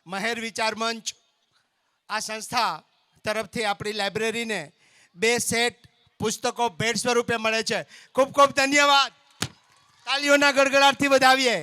મહેર વિચાર મંચ આ સંસ્થા તરફથી આપણી લાઇબ્રેરીને 2 સેટ પુસ્તકો ભેટ સ્વરૂપે મળે છે. ખૂબ ખૂબ ધન્યવાદ. તાળીઓના ગડગડાટથી વધાવીએ.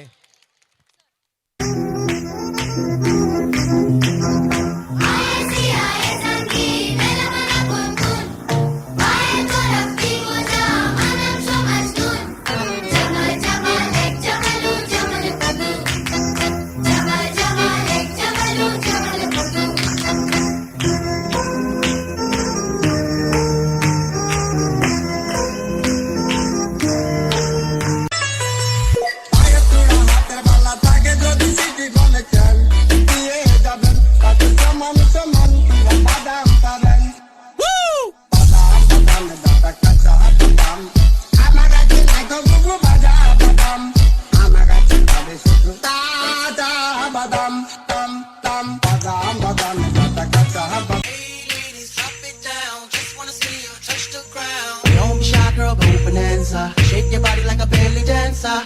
Shake your body like a belly dancer.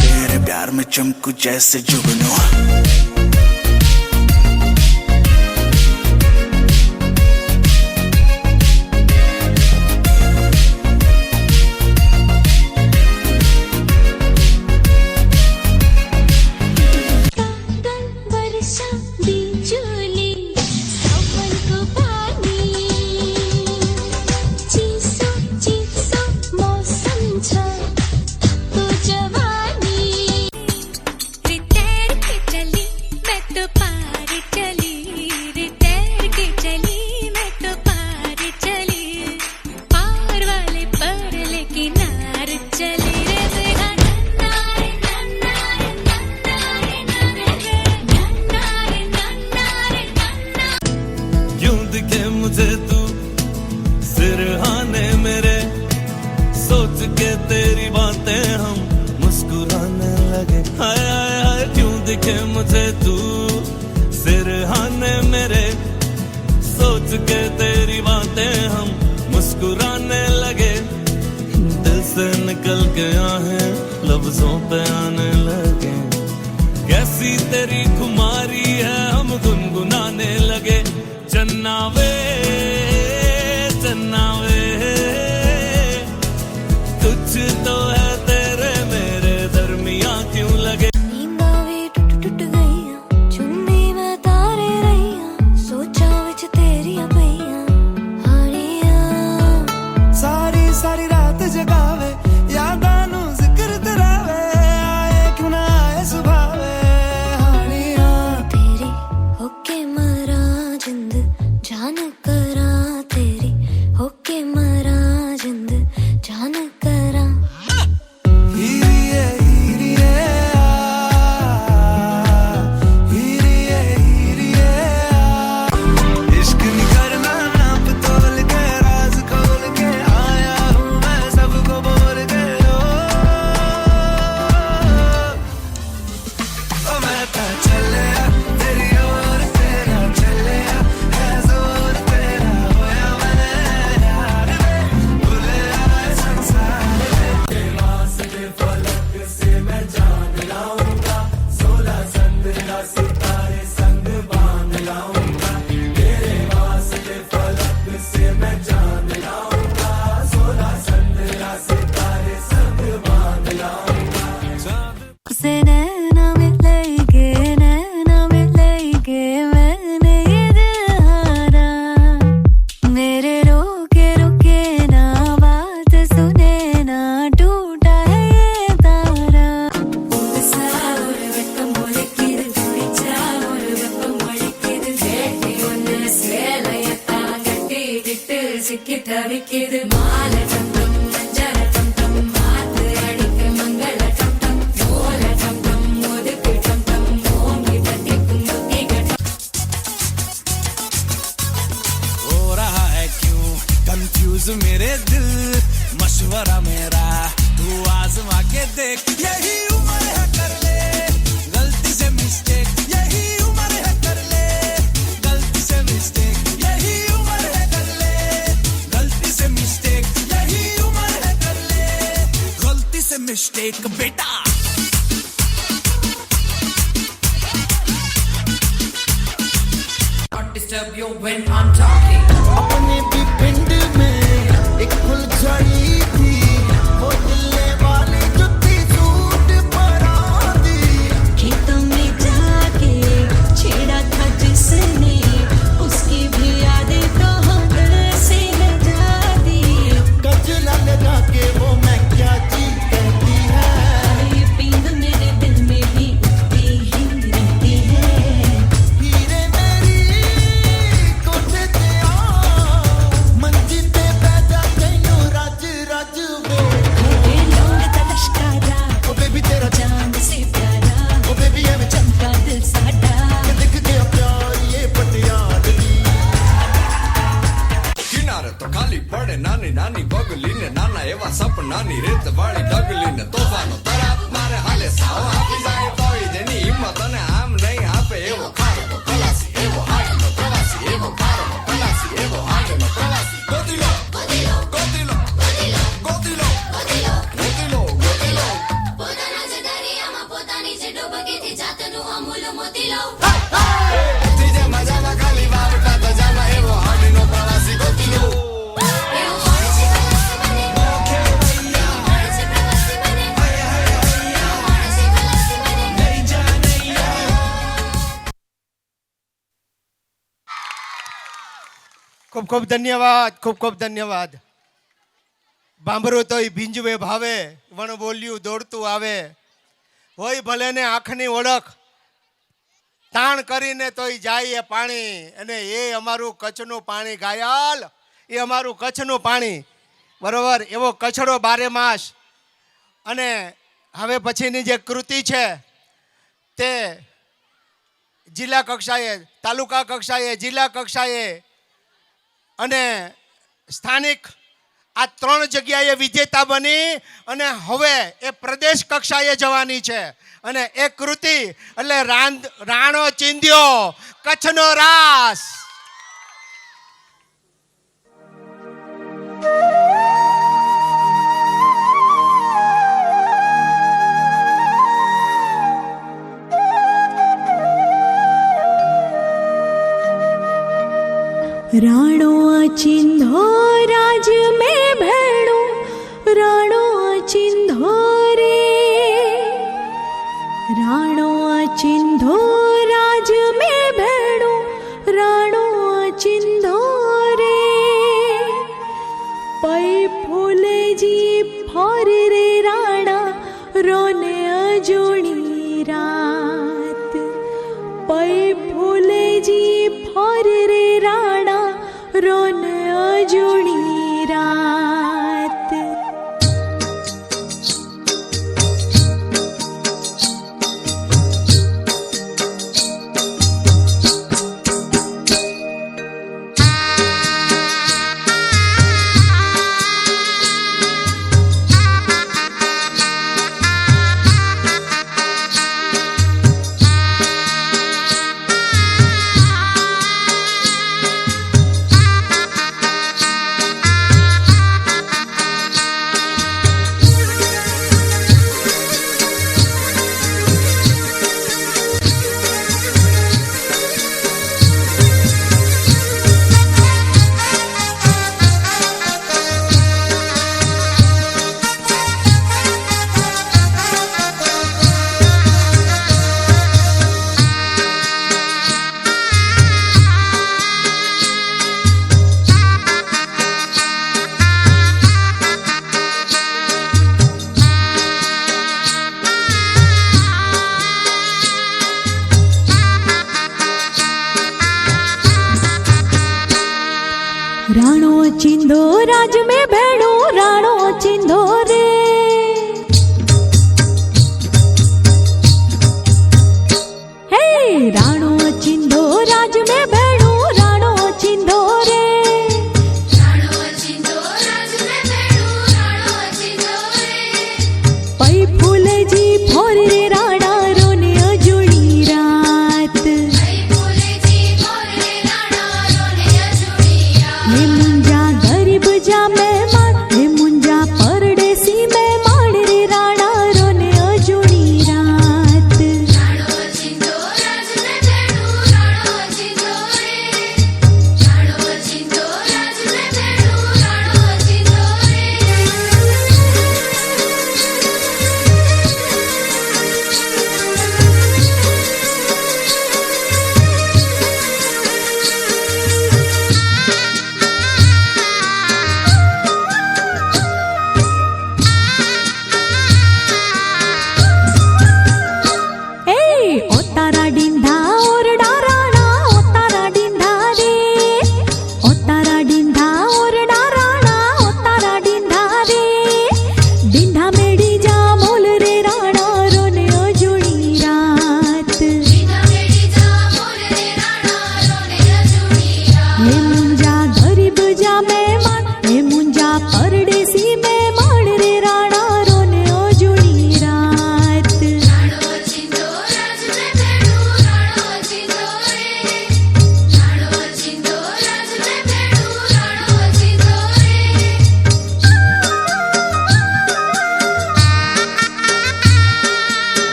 तेरे प्यार में चमकू जैसे जुगनू. मुझे तू सिरहाने मेरे सोच के तेरी बातें हम मुस्कुराने लगे. हाय हाय हाय क्यों दिखे मुझे तू सिरहाने मेरे सोच के तेरी बातें हम मुस्कुराने लगे. दिल से निकल गया है लफ्जों पे आने लगे. कैसी तेरी खुमारी है हम गुनगुनाने लगे. चन्ना वे कुछ तो है तेरे मेरे दरमियां क्यों लगे. नींदा भी टुट गईया चुन्नी में तारे रहिया सोचा विच तेरिया पईया हानिया सारी सारी रात जगावे यादां नू जिक्र करावे आए क्यों ना आए सुभावे हानिया तेरी होके मरा जिंद जान करा तेरी होके मरा जिंद जान करा. हीरिए हीरिए हीरिए हीरिए इश्क नहीं करना नाप तोल के राज खोल के आया हूँ मैं सबको बोल के. ओ मैं तो चले तेरी ओर तेरा चले है जोर तेरा होया मैंने यार भूले आए संसार. से नैना मिलेंगे मैंने ये दिल हारा. मेरे रोके रुके ना बात सुने ना टूटा है ये तारा. சிக்கித்தவிக்கிது மாலை சந்தம் மஞ்சள் சந்தம் மாத்து அடிக்க மங்கள சந்தம் ஓல சந்தம் ஒதுக்கு சந்தம் ஓங்கி தட்டிக்கும் புத்தி கட்டம். हो रहा है क्यों कंफ्यूज मेरे दिल मशवरा मेरा तू आजमा के देख. यही उम्र है कर ले गलती से मिस्टेक. यही उम्र है कर ले गलती से मिस्टेक. यही उम्र है कर ले गलती से मिस्टेक. यही उम्र है कर ले गलती से मिस्टेक बेटा. disturb you when I'm talking. अपने भी पिंड में एक फुलझड़ी थी, वो दिलने वाली जुत्ती सूट परा दी। खेतों में जाके छेड़ा था जिसने, उसकी भी यादें तो हम दिल से लगा दी। गजला लगा के वो मैं क्या जी कहती है, ये पींग मेरे दिल में भी उठती ही रहती है। हीरे मेरी कोठे ते आ, मंजी ते बैठा तैनू रज रज वे। ये लौंग दा लश्कारा, ओ बेबी तेरा चांद से प्यारा, ओ बेबी एवें चमका दिल साडा। दिख गया प्यार ये पटियाल दी। કિનારે તો ખાલી પડે નાની નાની બગલી ને નાના એવા સપનાની રેત વાળી ડગલી ને તોફાનો તરાપ મારે હાલે સાવ આપી જાય તોય જેની હિંમત અને આમ નહીં આપે એવો ખારો ખલાસી એવો હાડનો પ્રવાસી એવો ખારો ખલાસી એવો હાડનો પ્રવાસી ગોતીલો ગોતીલો ગોતીલો ગોતીલો ગોતીલો ગોતીલો પોતાના જ દરિયામાં પોતાની જ ડૂબકીથી જાતનું અમૂલ મોતી લઉં. ત્રીજે મજામાં ખાલી વાવટા તો જામાં એવો હાડનો પ્રવાસી ગોતીલો એવું હોય છે ખલાસી બને, એવું હોય છે પ્રવાસી બને, એવું હોય છે ખલાસી બને. ખૂબ ખૂબ ધન્યવાદ, ખૂબ ખૂબ ધન્યવાદ. ભાંભરું તોય ભીંજવે ભાવે, વણ બોલ્યું દોડતું આવે, હોય ભલે ને આંખની ઓળખ, તાણ કરીને તોય જાય એ પાણી, અને એ અમારું કચ્છનું પાણી ઘાયલ, એ અમારું કચ્છનું પાણી. બરોબર, એવો કચ્છડો બારે માસ. અને હવે પછીની જે કૃતિ છે તે જિલ્લા કક્ષાએ, તાલુકા કક્ષાએ, જિલ્લા કક્ષાએ અને સ્થાનિક આ 3 જગ્યાએ વિજેતા બની અને હવે એ પ્રદેશ કક્ષાએ જવાની છે. અને એ કૃતિ એટલે રાણો ચિંધ્યો કચ્છનો રાસ. राणो चिन्धो राज में भेड़ो, राणो चिन्धो रे, राणो चिन्धो राज में भेड़ो, राणो चिन्धो रे। पै फूले जी फौर रे राणा, रोने अजोणी रात। पै फूले जी फौर रे राणा, रोने अजोणी रात।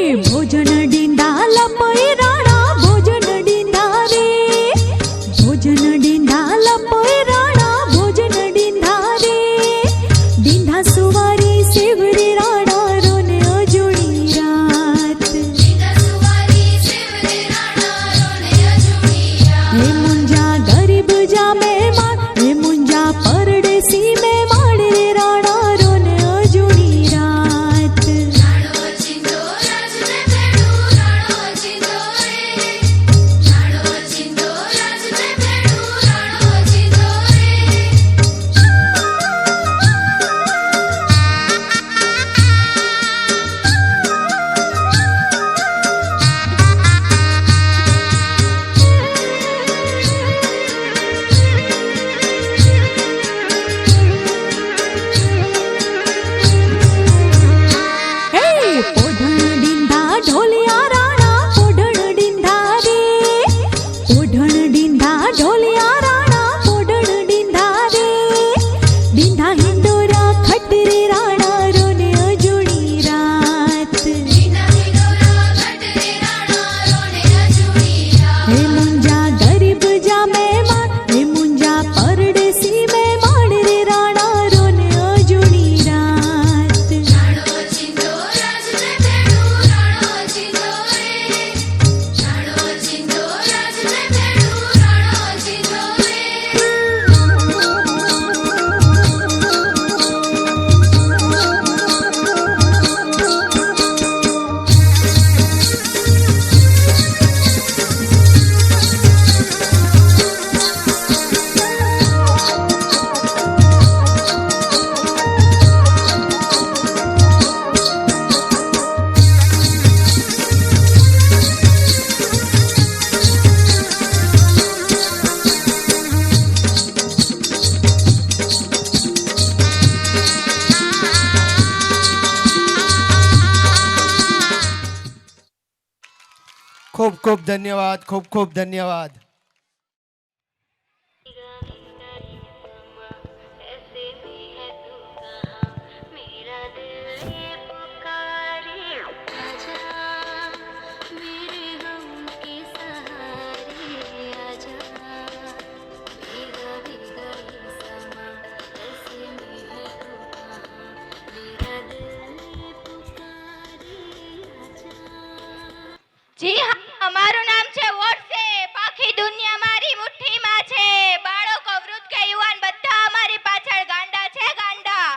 ભોજન ડીંડા લપઈ રાણા ભોજન ડીંડા રે ભોજન ડીંડા લપઈ રાણા ભોજન ડીંડા રે ડીંડા સુવારી સેવરે રાણા રોને અજોડી રાત હે મુંજા ગરીબ જા મહેમાન હે મુંજા પરદેસી મહેમાન રે રાણા રોને અજોડી રાત પોઢણ ડીંધા ઢોલિયા રાણા પોઢણ ડીંધા રે પોઢણ ડીંધા ઢોલિયા રાણા પોઢણ ડીંધા રે ડીંધા હિંડોરા ખટરે રાણા રોને અજોડી રાત હે મુંજા ગરીબ જા મહેમાન હે મુંજા પરદેસી મહેમાન રે રાણા રોને અજોડી રાત ખૂબ ખૂબ ધન્યવાદ ખૂબ ખૂબ ધન્યવાદ ऐसे भी है तू कहाँ मेरा दिल ये पुकारे आजा मेरे गम के सहारे आजा भीगा भीगा ये समा ऐसे भी है तू कहाँ मेरा दिल ये पुकारे आजा જી હા અમારું નામ છે વોટ્સએપ આખી દુનિયા મારી મુઠ્ઠીમાં છે બાળકો વૃદ્ધ કે યુવાન બધા અમારી પાછળ ગાંડા છે ગાંડા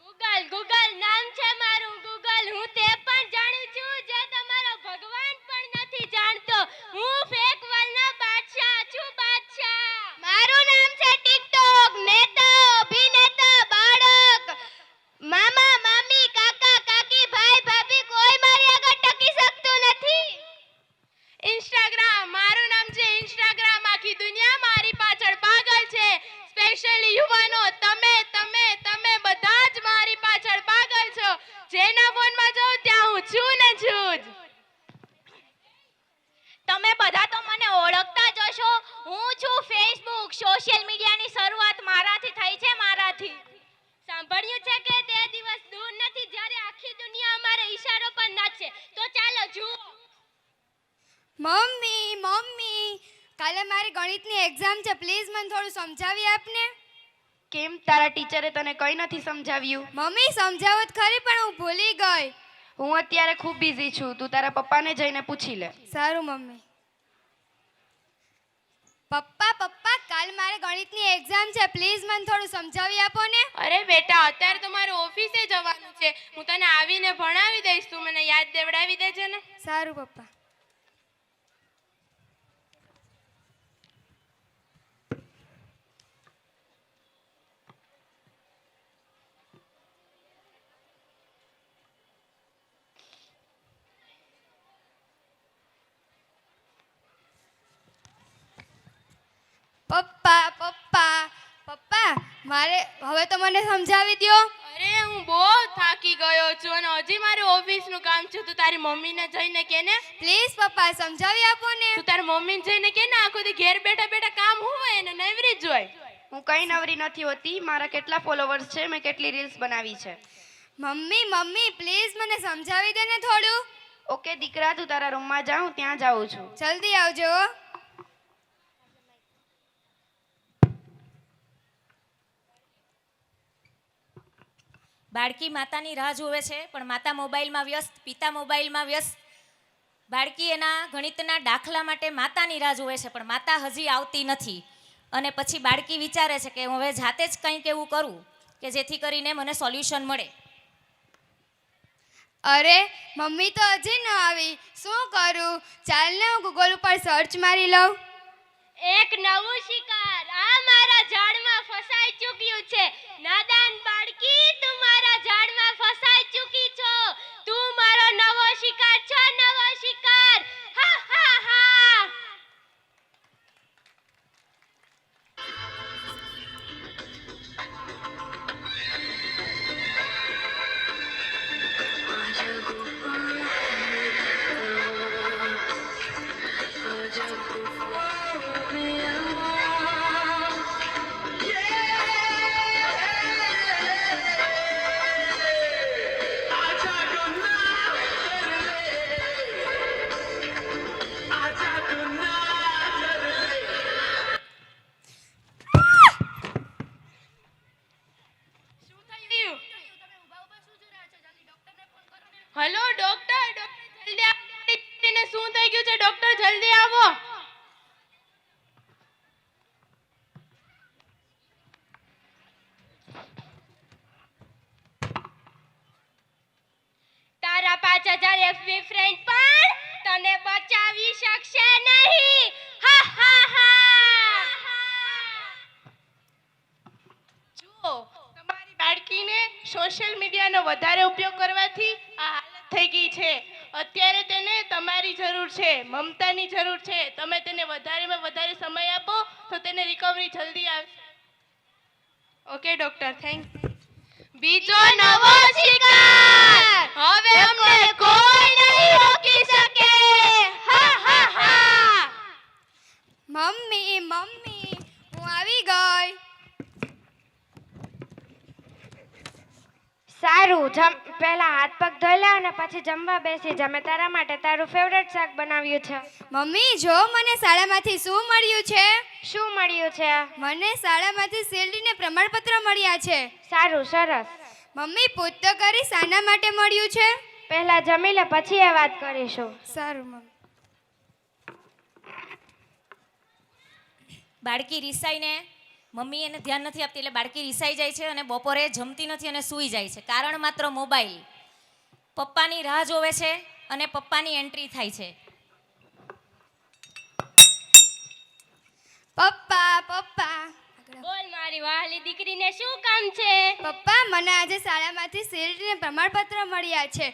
ગૂગલ ગૂગલ નામ છે મારું ગૂગલ હું તે પણ જાણું છું જે તમારો ભગવાન પણ નથી જાણતો હું ફેક વર્લ્ડનો બાદશાહ છું બાદશાહ મારું નામ છે ટિકટોક નેતા અભિનેતા બાળક મામા મામી કાકા કાકી ભાઈ ભાભી કોઈ મારી આગળ ટકી શકતું નથી ઇન્સ્ટાગ્રામ મારું નામ છે ઇન્સ્ટાગ્રામ આખી દુનિયા મારી પાછળ પાગલ છે સ્પેશિયલી યુવાનો તમે તમે તમે બધા જ મારી પાછળ પાગલ છો જેના ફોનમાં જાઉં ત્યાં હું છું ને છું જ તમે બધા તો મને ઓળખતા જ હશો હું છું ફેસબુક સોશિયલ મીડિયાની શરૂઆત મારાથી થઈ છે મારાથી સાંભળ્યું છે કે તે દિવસ દૂર નથી જ્યારે આખી દુનિયા અમારા ઈશારો પર નાચશે તો ચાલો જુઓ મમ્મી મમ્મી કાલે મારી ગણિતની એક્ઝામ છે પ્લીઝ મને થોડું સમજાવી આપને કેમ તારા ટીચરે તને કંઈ નથી સમજાવ્યું મમ્મી સમજાવો જ ખરી પણ હું ભૂલી ગઈ હું અત્યારે ખૂબ બિઝી છું તું તારા પપ્પાને જઈને પૂછી લે સારું મમ્મી પપ્પા પપ્પા કાલ મારે ગણિતની એક્ઝામ છે પ્લીઝ મને થોડું સમજાવી આપો ને અરે બેટા અત્યારે તો મારે ઓફિસે જવાનું છે હું તને આવીને ભણાવી દઈશ તું મને યાદ દેવડાવી દેજે ને સારું પપ્પા પપ્પા પપ્પા પપ્પા મારે હવે તો મને સમજાવી દ્યો અરે હું બહુ થાકી ગયો છું અને હજી મારે ઓફિસનું કામ છે તું તારી મમ્મીને જઈને કે ને પ્લીઝ પપ્પા સમજાવી આપો ને તું તારી મમ્મીને જઈને કે ને આખો દી ઘેર બેઠા બેઠા કામ હોય એને નવરી જ હોય હું કઈ નવરી નથી હોતી મારા કેટલા ફોલોવર્સ છે મેં કેટલી રીલ્સ બનાવી છે મમ્મી મમ્મી પ્લીઝ મને સમજાવી દે ને થોડું. ઓકે દીકરા, તું તારા રૂમમાં જા, હું ત્યાં જાઉં છું. જલ્દી આવજો. બાળકી માતાની રાહ જોવે છે, પણ માતા મોબાઈલમાં વ્યસ્ત, પિતા મોબાઈલમાં વ્યસ્ત. બાળકી એના ગણિતના દાખલા માટે માતાની રાહ જોવે છે, પણ માતા હજી આવતી નથી. અને પછી બાળકી વિચારે છે કે હું હવે જાતે જ કંઈક એવું કરું કે જેથી કરીને મને સોલ્યુશન મળે. અરે મમ્મી તો હજી ન આવી, શું કરું? ચાલ ને હું ગૂગલ ઉપર સર્ચ મારી લઉં. એક નવું શિકાર આ મારા ઝાડમાં ફસાઈ ચૂક્યું છે. નાદાન બાળકી, તું મારા ઝાડમાં ફસાઈ ચૂકી છો. તું મારો નવો શિકાર છો, નવો શિકાર. હા હા હા. હેલો ડોક્ટર, જલ્દી આવો. એને શું થઈ ગયું છે ડોક્ટર? જલ્દી આવો. તારા 5000 FB ફ્રેન્ડ પણ તને બચાવી શકશે નહીં. હા હા હા. જુઓ, તમારી બાળકીને સોશિયલ મીડિયાનો વધારે ઉપયોગ કરવાથી આ હાલત થઈ ગઈ છે. અત્યારે તેને તમારી જરૂર છે, મમતાની જરૂર છે. તમે તેને વધારેમાં વધારે સમય આપો તો તેને રિકવરી જલ્દી આવશે. Okay doctor, thank you. બીજો નવો શિકાર હવે અમને કોઈ નહીં રોકી શકે. હા હા હા. મમ્મી મમ્મી હું આવી ગઈ. સારું, પહેલા હાથ પગ ધોઈ લે અને પછી જમવા બેસી જા. મેં તારા માટે તારું ફેવરેટ શાક બનાવ્યું છે. મમ્મી જો મને શાળામાંથી શું મળ્યું છે? શું મળ્યું છે? મને શાળામાંથી શિલ્ડ ને પ્રમાણપત્ર મળ્યા છે. સારું, સરસ. મમ્મી પૂછ તો કરી શાના માટે મળ્યું છે? પહેલા જમી લે, પછી એ વાત કરીશું. સારું મમ્મી. બાળકી રિસાઈને મમ્મી એને ધ્યાન નથી આપતી, એટલે બાળકી રિસાઈ જાય છે અને બપોરે જમતી નથી અને સૂઈ જાય છે. કારણ માત્ર મોબાઈલ. પપ્પાની રાહ જોવે છે અને પપ્પાની એન્ટ્રી થાય છે. પપ્પા પપ્પા બોલ મારી વહાલી દીકરીને શું કામ છે? પપ્પા મને આજે શાળામાંથી શિલ્ડ ને પ્રમાણપત્ર મળ્યા છે.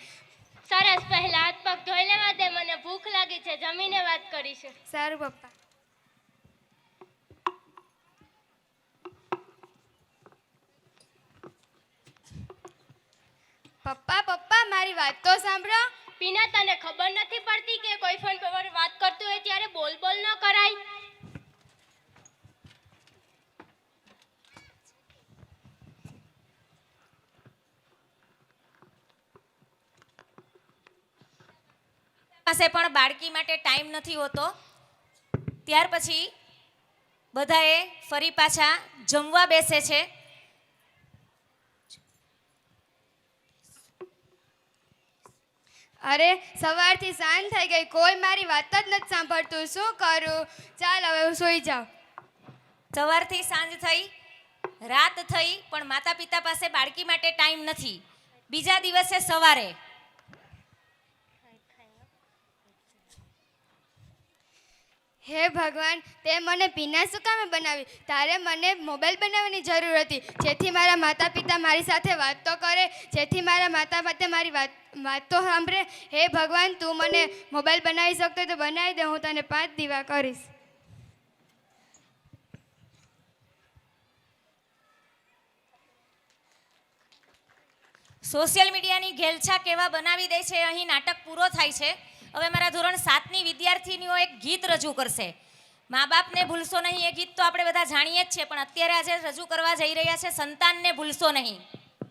સરસ, પહેલા હાથ પગ ધોઈ લેવા દે, મને ભૂખ લાગી છે, જમીને વાત કરીશું. સારું પપ્પા. પપ્પા પપ્પા મારી વાત તો સાંભળો. પીના, તને ખબર નથી પડતી કે કોઈ ફોન પર વાત કરતું હોય ત્યારે બોલ બોલ ન કરાય? પાસે પણ બાળકી માટે ટાઈમ નથી હોતો. ત્યાર પછી બધાએ ફરી પાછા જમવા બેસે છે. અરે સવારથી સાંજ થઈ ગઈ, કોઈ મારી વાત જ નથી સાંભળતું. શું કરું? ચાલ હવે હું સૂઈ જાઉં. સવારથી સાંજ થઈ, રાત થઈ, પણ માતા પિતા પાસે બાળકી માટે ટાઈમ નથી. બીજા દિવસે સવારે હે ભગવાન, તે મને પીના શું કામે બનાવી? તારે મને મોબાઈલ બનાવવાની જરૂર હતી, જેથી મારા માતા પિતા મારી સાથે વાત તો કરે, જેથી મારા માતા પિતા મારી વાત તો સાંભળે. હે ભગવાન, તું મને મોબાઈલ બનાવી શકતો હોય તો બનાવી દે, હું તને 5 દીવા કરીશ. સોશિયલ મીડિયાની ઘેલછા કેવા બનાવી દે છે. અહીં નાટક પૂરો થાય છે. હવે મારા ધોરણ 7ની વિદ્યાર્થીનીઓ એક ગીત રજૂ કરશે. મા બાપને ભૂલશો નહીં, એ ગીત તો આપણે બધા જાણીએ જ છે, પણ અત્યારે આજે રજૂ કરવા જઈ રહ્યા છે સંતાનને ભૂલશો નહીં.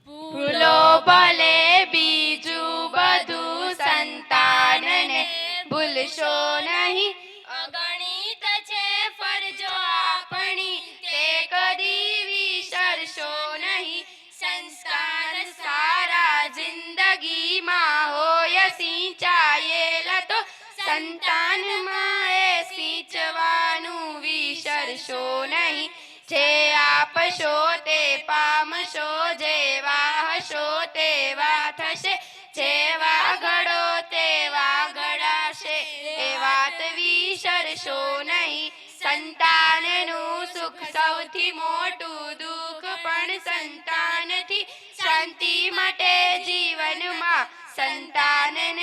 ભૂલો ભલે બીજું બધું સંતાનને ભૂલશો નહીં. અગણિત છે ફરજો આપણી તે કદી વિસરશો નહીં. સંસ્કાર સારા જિંદગીમાં હોય સિંચાયેલા તો સંતાનમાં એ સિંચવાનું વિસરશો નહીં. જે આપશો તે પામશો, જેવા હશો તેવા થશે, જેવા ઘડો તેવા ઘડાશે, એ વાત વિસરશો નહીં. સંતાનનું સુખ સૌથી મોટું દુઃખ પણ સંતાનથી. શાંતિ માટે જીવનમાં સંતાનને